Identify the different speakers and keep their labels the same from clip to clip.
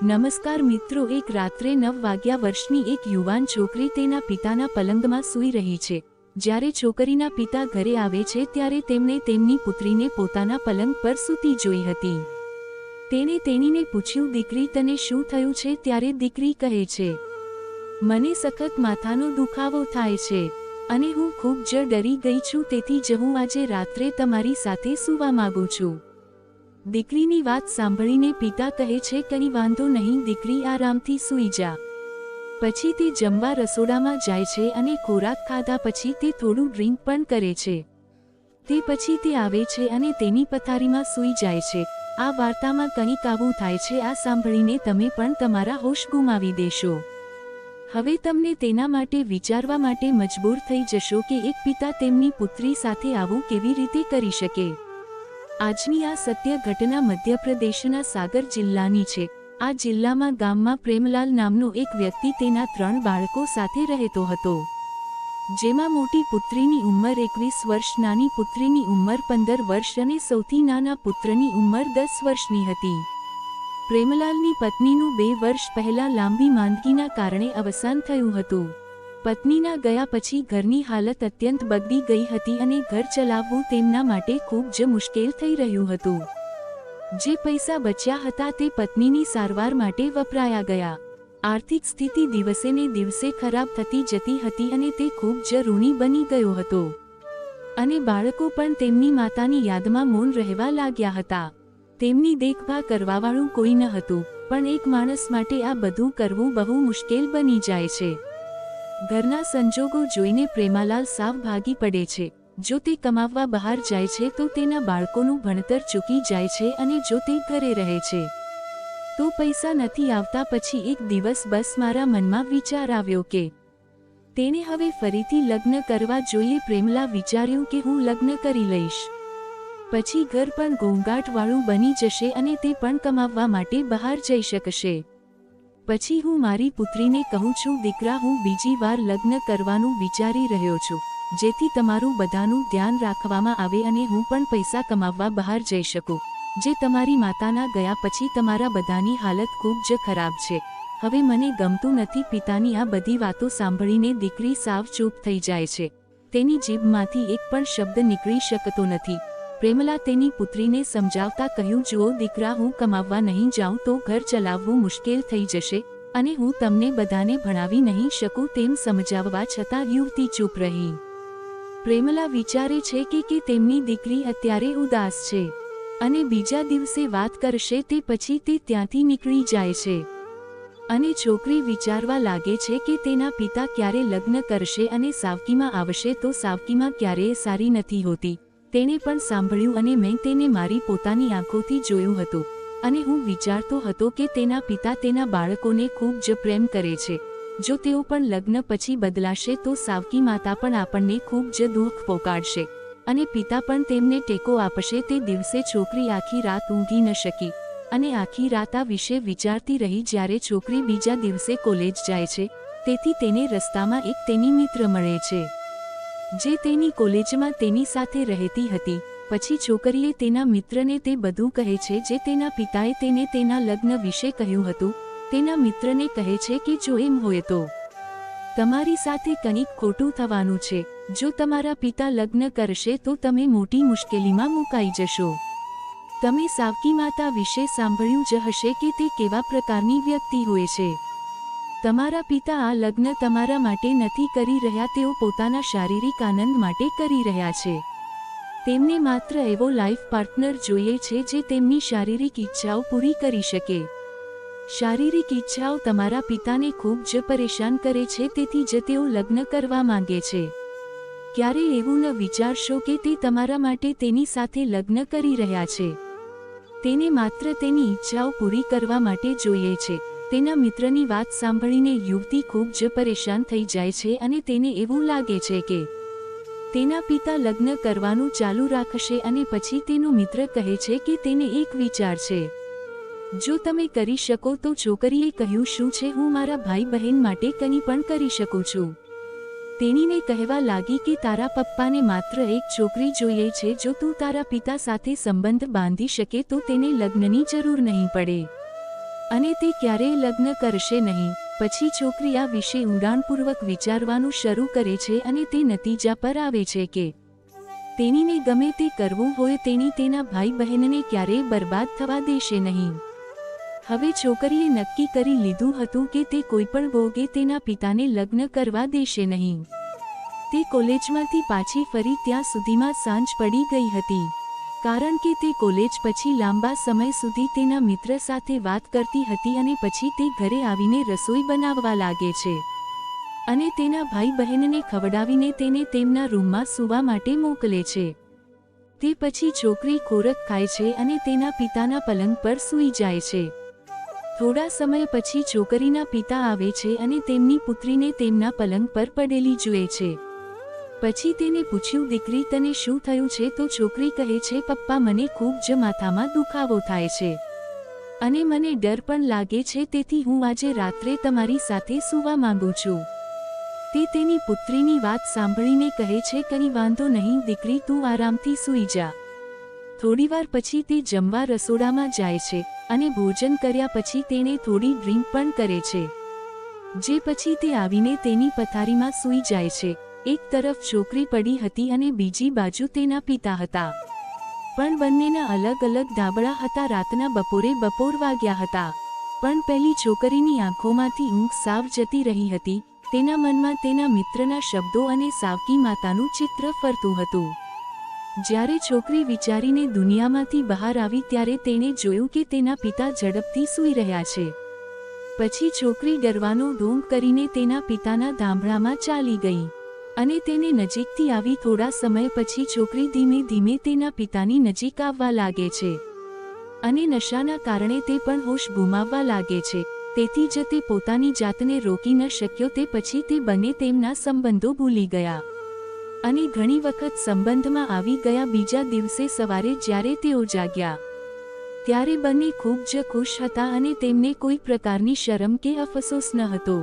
Speaker 1: નમસ્કાર મિત્રો, એક રાત્રે 9 વાગ્યા વર્ષની એક યુવાન છોકરી તેના પિતાના પલંગમાં સૂઈ રહી છે. જ્યારે છોકરીના પિતા ઘરે આવે છે ત્યારે તેમણે તેમની પુત્રીને પોતાના પલંગ પર સૂતી જોઈ હતી. તેણે તેણીને પૂછ્યું, દીકરી, તને શું થયું છે? ત્યારે દીકરી કહે છે, મને સખત માથાનો દુખાવો થાય છે અને હું ખૂબ જ ડરી ગઈ છું, તેથી જ હું આજે રાત્રે તમારી સાથે સૂવા માંગુ છું. દીકરીની વાત સાંભળીને પિતા કહે છે, કંઈ વાંધો નહીં દીકરી, આરામથી સૂઈ જા. પછી તે જમવા રસોડામાં જાય છે અને ખોરાક ખાધા પછી તે થોડું ડ્રિંક પણ કરે છે. તે પછી તે આવે છે અને તેની પથારીમાં સૂઈ જાય છે. આ વાર્તામાં કંઈક આવું થાય છે. આ સાંભળીને તમે પણ તમારા હોશ ગુમાવી દેશો. હવે તમને તેના માટે વિચારવા માટે મજબૂર થઈ જશો કે એક પિતા તેમની પુત્રી સાથે આવું કેવી રીતે કરી શકે. આજની આ સત્ય ઘટના મધ્યપ્રદેશના સાગર જિલ્લાની છે. આ જિલ્લામાં ગામમાં પ્રેમલાલ નામનો એક વ્યક્તિ તેના 3 બાળકો સાથે રહેતો હતો, જેમાં મોટી પુત્રીની ઉંમર 21 વર્ષ, નાની પુત્રીની ઉંમર 15 વર્ષ અને સૌથી નાના પુત્રની ઉંમર 10 વર્ષની હતી. પ્રેમલાલની પત્નીનું 2 વર્ષ પહેલા લાંબી માંદગીના કારણે અવસાન થયું હતું. પત્નીના ગયા પછી ઘરની હાલત અત્યંત બગડી ગઈ હતી અને ઘર ચલાવવું તેમના માટે ખૂબ જ મુશ્કેલ થઈ રહ્યું હતું. જે પૈસા બચ્યા હતા તે પત્નીની સારવાર માટે વપરાયા ગયા. આર્થિક સ્થિતિ દિવસે ને દિવસે ખરાબ થતી જતી હતી અને તે ખૂબ જ ઋણી બની ગયો હતો અને બાળકો પણ તેમની માતાની યાદમાં મૌન રહેવા લાગ્યા હતા. તેમની દેખભાળ કરવાવાળું કોઈ ન હતું, પણ એક માણસ માટે આ બધું કરવું બહુ મુશ્કેલ બની જાય છે. ઘરના સંજોગો જોઈને પ્રેમાલાલ સાવ ભાગી પડે છે. જો તે કમાવવા બહાર જાય છે તો તેના બાળકોનું ભણતર ચૂકી જાય છે અને જો તે ઘરે રહે છે તો પૈસા નથી આવતા. પછી એક દિવસ બસ મારા મનમાં વિચાર આવ્યો કે તેને હવે ફરીથી લગ્ન કરવા જોઈએ. પ્રેમલા વિચાર્યું કે હું લગ્ન કરી લઈશ, પછી ઘર પણ ઘોંઘાટવાળું બની જશે અને તે પણ કમાવવા માટે બહાર જઈ શકશે. પછી હું મારી પુત્રીને કહું છું, દીકરા, હું બીજી વાર લગ્ન કરવાનું વિચારી રહ્યો છું, જેથી તમારું બધાનું ધ્યાન રાખવામાં આવે અને હું પણ પૈસા કમાવવા બહાર જઈ શકું. જે તમારી માતાના ગયા પછી તમારા બધાની હાલત ખૂબ જ ખરાબ છે. હવે મને ગમતું નથી. પિતાની આ બધી વાતો સાંભળીને દીકરી સાવ ચૂપ થઈ જાય છે. તેની જીભમાંથી એક પણ શબ્દ નીકળી શકતો નથી. પ્રેમલા તેની પુત્રીને સમજાવતા કહ્યું, જુઓ દીકરા, હું કમાવવા નહીં જાઉં તો ઘર ચલાવવું મુશ્કેલ થઈ જશે અને હું તમને બધાને ભણાવી નહીં શકું. તેમ સમજાવવા છતાં યુવતી ચૂપ રહી. પ્રેમલા વિચારે છે કે તેમની દીકરી અત્યારે ઉદાસ છે અને બીજા દિવસે વાત કરશે. તે પછી તે ત્યાંથી નીકળી જાય છે અને છોકરી વિચારવા લાગે છે કે તેના પિતા ક્યારે લગ્ન કરશે અને સાવકીમાં આવશે તો સાવકીમાં ક્યારેય સારી નથી હોતી. તેણે પણ સાંભળ્યું અને મેં તેને મારી પોતાની આંખોથી જોયું હતું અને હું વિચારતો હતો કે તેના પિતા તેના બાળકોને ખૂબ જ પ્રેમ કરે છે. જો તેઓ પણ લગ્ન પછી બદલાશે તો સાવકી માતા પણ આપણને ખૂબ જ દુઃખ પહોંચાડશે અને પિતા પણ તેમને ટેકો આપશે. તે દિવસે છોકરી આખી રાત ઊંઘી ન શકી અને આખી રાત આ વિશે વિચારતી રહી. જ્યારે છોકરી બીજા દિવસે કોલેજ જાય છે તેથી તેને રસ્તામાં એક તેની મિત્ર મળે છે જે તેની કોલેજમાં તેની સાથે રહેતી હતી. પછી છોકરીએ તેના મિત્રને તે બધું કહે છે જે તેના પિતાએ તેને તેના લગ્ન વિશે કહ્યું હતું. તેના મિત્રને કહે છે કે જો એમ હોય તો તમારી સાથે કંઈક ખોટું થવાનું છે. જો તમારા પિતા લગ્ન કરશે તો તમે મોટી મુશ્કેલીમાં મુકાઈ જશો. તમે સાવકી માતા વિશે સાંભળ્યું જ હશે કે તે કેવા પ્રકારની વ્યક્તિ હોય છે. તમારા પિતા આ લગ્ન તમારા માટે નથી કરી રહ્યા, તેઓ પોતાના શારીરિક આનંદ માટે કરી રહ્યા છે. તેમને માત્ર એવો લાઈફ પાર્ટનર જોઈએ છે જે તેમની શારીરિક ઈચ્છાઓ પૂરી કરી શકે. શારીરિક ઈચ્છાઓ તમારા પિતાને ખૂબ જ પરેશાન કરે છે, તેથી જ તેઓ લગ્ન કરવા માંગે છે. ક્યારે એવું ન વિચારશો કે તે તમારા માટે તેની સાથે લગ્ન કરી રહ્યા છે. તેને માત્ર તેની ઈચ્છાઓ પૂરી કરવા માટે જોઈએ છે. તેના મિત્રની વાત સાંભળીને યુવતી ખૂબ જ પરેશાન થઈ જાય છે અને તેને એવું લાગે છે કે તેના પિતા લગ્ન કરવાનું ચાલુ રાખશે અને પછી તેનો મિત્ર કહે છે કે તેને એક વિચાર છે. જો તમે કરી શકો તો. છોકરીએ કહ્યું, શું છે? હું મારા ભાઈ બહેન માટે કંઈ પણ કરી શકું છું. તેણીને કહેવા લાગી કે તારા પપ્પાને માત્ર એક છોકરી જોઈએ છે. જો તું તારા પિતા સાથે સંબંધ બાંધી શકે તો તેને લગ્નની જરૂર નહીં પડે અને તે ક્યારેય લગ્ન કરશે નહીં. પછી છોકરી આ વિશે ઊંડાણપૂર્વક વિચારવાનું શરૂ કરે છે અને તે નતીજા પર આવે છે કે તેણીને ગમે તે કરવું હોય તેણી તેના ભાઈ બહેનને ક્યારેય બરબાદ થવા દેશે નહીં. હવે છોકરીએ નક્કી કરી લીધું હતું કે તે કોઈપણ ભોગે તેના પિતાને લગ્ન કરવા દેશે નહીં. તે કોલેજમાંથી પાછી ફરી ત્યાં સુધીમાં સાંજ પડી ગઈ હતી, કારણ કે તે કોલેજ પછી લાંબા સમય સુધી તેના મિત્ર સાથે વાત કરતી હતી અને પછી તે ઘરે આવીને રસોઈ બનાવવા લાગે છે અને તેના ભાઈ બહેનને ખવડાવીને તેને તેમના રૂમમાં સૂવા માટે મોકલે છે. તે પછી છોકરી ખોરાક ખાય છે અને તેના પિતાના પલંગ પર સૂઈ જાય છે. થોડા સમય પછી છોકરીના પિતા આવે છે અને તેમની પુત્રીને તેમના પલંગ પર પડેલી જુએ છે. પછી તેને પૂછ્યું, દીકરી તને શું થયું છે? તો છોકરી કહે છે, પપ્પા મને ખૂબ જ માથામાં દુખાવો થાય છે અને મને ડર પણ લાગે છે, તેથી હું આજે રાત્રે તમારી સાથે સૂવા માંગુ છું. તે તેની પુત્રીની વાત સાંભળીને કહે છે, કંઈ વાંધો નહીં દીકરી, તું આરામથી સૂઈ જા. થોડીવાર પછી તે જમવા રસોડામાં જાય છે અને ભોજન કર્યા પછી તેણે થોડી ડ્રિંક પણ કરે છે, જે પછી તે આવીને તેની પથારીમાં સૂઈ જાય છે. એક તરફ છોકરી પડી હતી અને બીજી બાજુ તેના પિતા હતા, પણ બંનેના અલગ અલગ ધાબળા હતા. રાતના બપોર વાગ્યા હતા, પણ પેલી છોકરીની આંખોમાંથી ઊંઘ સાવ જતી રહી હતી. તેના મનમાં તેના મિત્રના શબ્દો અને સાવકી માતાનું ચિત્ર ફરતું હતું. જ્યારે છોકરી વિચારીને દુનિયામાંથી બહાર આવી ત્યારે તેણે જોયું કે તેના પિતા ઝડપથી સૂઈ રહ્યા છે. પછી છોકરી ડરવાનો ઢોંગ કરીને તેના પિતાના ધાંભળામાં ચાલી ગઈ અને તેને નજીકથી આવી. થોડા સમય પછી છોકરી ધીમે ધીમે તેના પિતાની નજીક આવવા લાગે છે અને નશાના કારણે તે પણ હોશ ગુમાવવા લાગે છે. તેથી જ તે પોતાની જાતને રોકી ન શક્યો. તે પછી તે બંને તેમના સંબંધો ભૂલી ગયા અને ઘણી વખત સંબંધમાં આવી ગયા. બીજા દિવસે સવારે જ્યારે તેઓ જાગ્યા ત્યારે બંને ખૂબ જ ખુશ હતા અને તેમને કોઈ પ્રકારની શરમ કે અફસોસ ન હતો.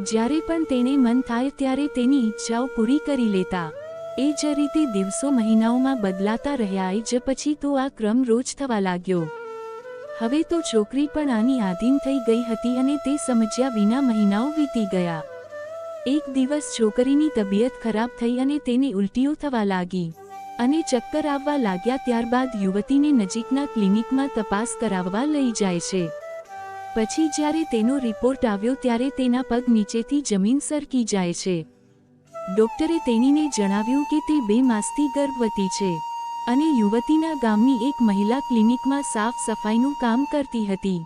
Speaker 1: જ્યારે પણ તેને મન થાય ત્યારે તેની ઈચ્છાઓ પૂરી કરી લેતા. એ જ રીતે દિવસો મહિનાઓમાં બદલાતા રહ્યા. એ જ પછી તો આ ક્રમ રોજ થવા લાગ્યો. હવે તો છોકરી પણ આની આધીન થઈ ગઈ હતી અને તે સમજ્યા વિના મહિનાઓ વીતી ગયા. એક દિવસ છોકરીની તબિયત ખરાબ થઈ અને તેને ઉલટીઓ થવા લાગી અને ચક્કર આવવા લાગ્યા. ત્યારબાદ યુવતીને નજીકના ક્લિનિકમાં તપાસ કરાવવા લઈ જાય છે. પછી જ્યારે તેનો રિપોર્ટ આવ્યો ત્યારે તેના પગ નીચેથી જમીન સરકી જાય છે. ડોક્ટરે તેણીને જણાવ્યું કે તે 2 માસથી ગર્ભવતી છે અને યુવતીના ગામની એક મહિલા ક્લિનિકમાં સાફ સફાઈનું કામ કરતી હતી.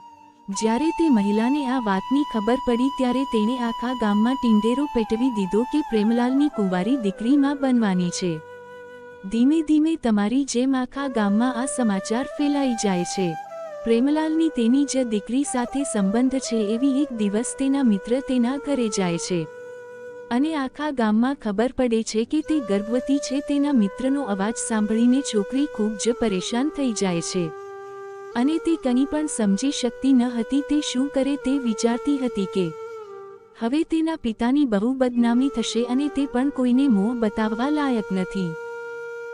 Speaker 1: જ્યારે તે મહિલાને આ વાતની ખબર પડી ત્યારે તેણે આખા ગામમાં ટીંડેરો પેટવી દીધો કે પ્રેમલાલની કુંવારી દીકરી માં બનવાની છે. ધીમે ધીમે તમારી જેમ આખા ગામમાં આ સમાચાર ફેલાઈ જાય છે. પ્રેમલાલની તેની જ દીકરી સાથે સંબંધ છે એવી એક દિવસ તેના મિત્ર તેના ઘરે જાય છે અને આખા ગામમાં ખબર પડે છે કે તે ગર્ભવતી છે. તેના મિત્રનો અવાજ સાંભળીને છોકરી ખૂબ જ પરેશાન થઈ જાય છે અને તે કંઈ પણ સમજી શકતી ન હતી. તે શું કરે તે વિચારતી હતી કે હવે તેના પિતાની બહુ બદનામી થશે અને તે પણ કોઈને મોં બતાવવા લાયક નથી.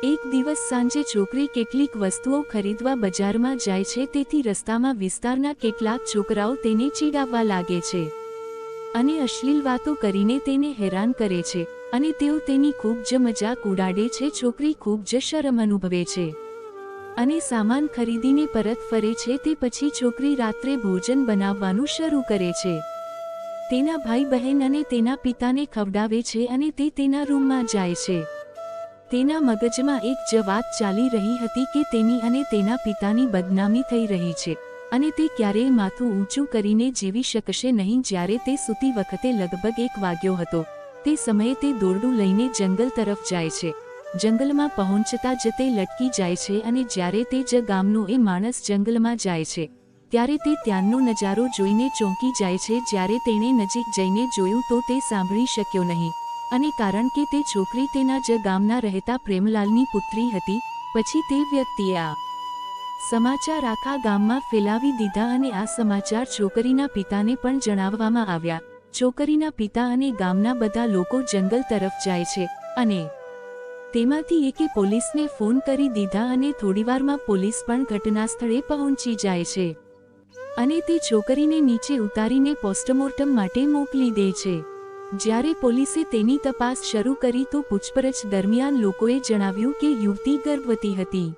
Speaker 1: એક દિવસ સાંજે છોકરી કેટલીક વસ્તુઓ ખરીદવા બજારમાં જાય છે. તેથી રસ્તામાં વિસ્તારના કેટલાક છોકરાઓ તેને ચીડાવવા લાગે છે અને અશ્લીલ વાતો કરીને તેને હેરાન કરે છે અને તેઓ તેની ખૂબ જ મજાક ઉડાડે છે. છોકરી ખૂબ જ શરમ અનુભવે છે અને સામાન ખરીદીને પરત ફરે છે. તે પછી છોકરી રાત્રે ભોજન બનાવવાનું શરૂ કરે છે. તેના ભાઈ બહેન અને તેના પિતાને ખવડાવે છે અને તે તેના રૂમમાં જાય છે. તેના મગજમાં એક જ વાત ચાલી રહી હતી કે તેની અને તેના પિતાની બદનામી થઈ રહી છે અને તે ક્યારેય માથું ઊંચું કરીને જીવી શકશે નહીં. જ્યારે તે સૂતી વખતે લગભગ 1 વાગ્યો હતો તે સમયે તે દોરડું લઈને જંગલ તરફ જાય છે. જંગલમાં પહોંચતા જ તે લટકી જાય છે અને જ્યારે તે જ ગામનો એ માણસ જંગલમાં જાય છે ત્યારે તે ત્યાંનો નજારો જોઈને ચોંકી જાય છે. જ્યારે તેણે નજીક જઈને જોયું તો તે સાંભળી શક્યો નહીં અને કારણ કે તે છોકરી તેના જ ગામના રહેતા પ્રેમલાલની પુત્રી હતી. પછી તે વ્યક્તિએ આ સમાચાર આખા ગામમાં ફેલાવી દીધા અને આ સમાચાર છોકરીના પિતાને પણ જણાવવામાં આવ્યા. છોકરીના પિતા અને ગામના બધા લોકો જંગલ તરફ જાય છે અને તેમાંથી એકે પોલીસને ફોન કરી દીધા અને થોડીવારમાં પોલીસ પણ ઘટનાસ્થળે પહોંચી જાય છે અને તે છોકરીને નીચે ઉતારીને પોસ્ટમોર્ટમ માટે મોકલી દે છે. જ્યારે પોલીસે તેની તપાસ શરૂ કરી તો પૂછપરછ દરમિયાન લોકોએ જણાવ્યું કે યુવતી ગર્ભવતી હતી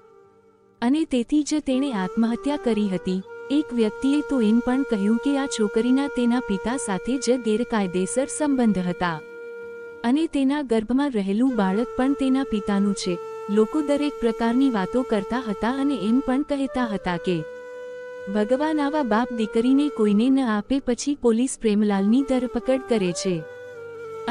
Speaker 1: અને તેથી જ તેણે આત્મહત્યા કરી હતી. એક વ્યક્તિએ તો એમ પણ કહ્યું કે આ છોકરીના તેના પિતા સાથે જ ગેરકાયદેસર સંબંધ હતા અને તેના ગર્ભમાં રહેલું બાળક પણ તેના પિતાનું છે. લોકો દરેક પ્રકારની વાતો કરતા હતા અને એમ પણ કહેતા હતા કે ભગવાન આવા બાપ દીકરીને કોઈને ન આપે. પછી પોલીસ પ્રેમલાલની ધરપકડ કરે છે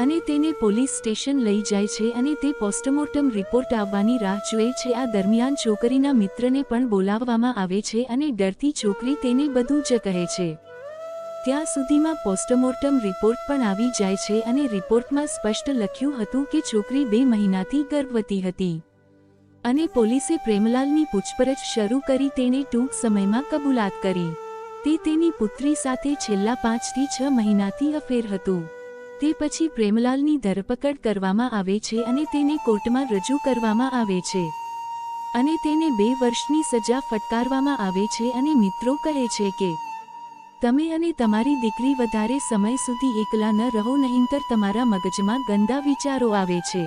Speaker 1: અને તેને પોલીસ સ્ટેશન લઈ જાય છે અને તે પોસ્ટમોર્ટમ રિપોર્ટ આવવાની રાહ જુએ છે. આ દરમિયાન છોકરીના મિત્રને પણ બોલાવવામાં આવે છે અને ડરતી છોકરી તેને બધું જ કહે છે. ત્યાં સુધીમાં પોસ્ટમોર્ટમ રિપોર્ટ પણ આવી જાય છે અને રિપોર્ટમાં સ્પષ્ટ લખ્યું હતું કે છોકરી 2 મહિનાથી ગર્ભવતી હતી અને પોલીસે પ્રેમલાલની પૂછપરછ શરૂ કરી. તેણે ટૂંક સમયમાં કબૂલાત કરી. તે તેની પુત્રી સાથે છેલ્લા 5 થી 6 મહિનાથી અફેર હતું. તે પછી પ્રેમલાલની ધરપકડ કરવામાં આવે છે અને તેને કોર્ટમાં રજૂ કરવામાં આવે છે અને તેને 2 વર્ષની સજા ફટકારવામાં આવે છે અને મિત્રો કહે છે કે તમે અને તમારી દીકરી વધારે સમય સુધી એકલા ન રહો, નહીંતર તમારા મગજમાં ગંદા વિચારો આવે છે.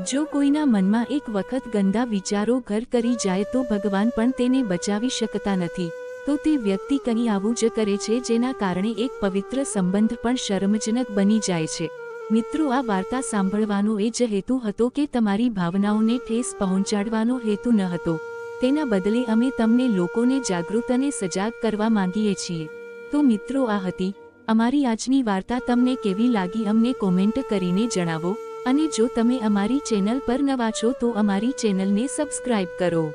Speaker 1: જો કોઈના મનમાં એક વખત ગંદા વિચારો ઘર કરી જાય તો ભગવાન પણ તેને બચાવી શકતા નથી. તો તે વ્યક્તિ કંઈ આવું જ કરે છે જેના કારણે એક પવિત્ર સંબંધ પણ શરમજનક બની જાય છે. મિત્રો, આ વાર્તા સાંભળવાનો એ જ હેતુ હતો કે તમારી ભાવનાઓને ઠેસ પહોંચાડવાનો હેતુ ન હતો. તેના બદલે અમે તમને લોકોને જાગૃત અને સજાગ કરવા માંગીએ છીએ. તો મિત્રો, આ હતી અમારી આજની વાર્તા. તમને કેવી લાગી અમને કોમેન્ટ કરીને જણાવો અને જો તમે અમારી ચેનલ પર નવા છો તો અમારી ચેનલને સબસ્ક્રાઇબ કરો.